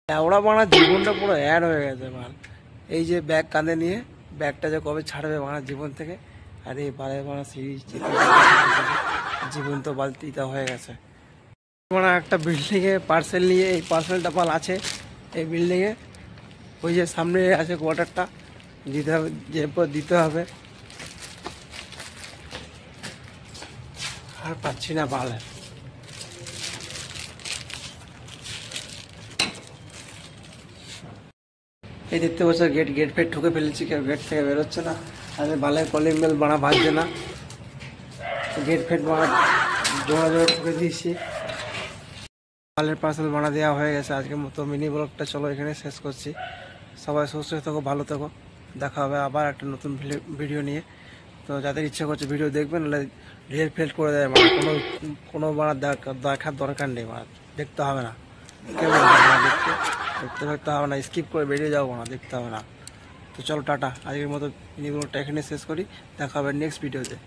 ওরা বানার জীবনটা পুরো অ্যাড হয়ে গেছে মাল। এই যে ব্যাগ কাঁধে নিয়ে, ব্যাগটা যে কবে ছাড়বে বানার জীবন থেকে, আর এই বারে বানা সিরিজ জীবন তো বালতিটা হয়ে গেছে। মানে একটা বিল্ডিংয়ে পার্সেল নিয়ে, এই পার্সেলটা পাল আছে এই বিল্ডিংয়ে, ওই যে সামনে আছে কোয়ার্টারটা, দিতে হবে, যে দিতে হবে। আর পাচ্ছি না পালে। এই দেখতে পাচ্ছ গেট ফেট ঠুকে ফেলেছি, কেউ গেট থেকে বেরোচ্ছে না। আর বালের কলিং বেল বানা বাজছে না, গেট ফেট বানা জোড়া ঠুকে দিয়েছি। বালের পার্সেল বানা দেওয়া হয়ে গেছে। আজকের মতো মিনি ব্লগটা চলো এখানে শেষ করছি। সবাই সুস্থ থাকো, ভালো থাকো, দেখা হবে আবার একটা নতুন ভিডিও নিয়ে। তো যাদের ইচ্ছা করছে ভিডিও দেখবেন, নাহলে ডিলেট ফেল্ট করে দেয়, মানে কোনো বানা দেখার দরকার নেই, মানে দেখতে হবে না, কেমন দেখতে হবে না, স্কিপ করে বেরিয়ে যাবো না, দেখতে হবে না। তো চলো টাটা, আজকের মতো মিনি ব্লগটা এখানে শেষ করি, দেখা হবে নেক্সট ভিডিওতে।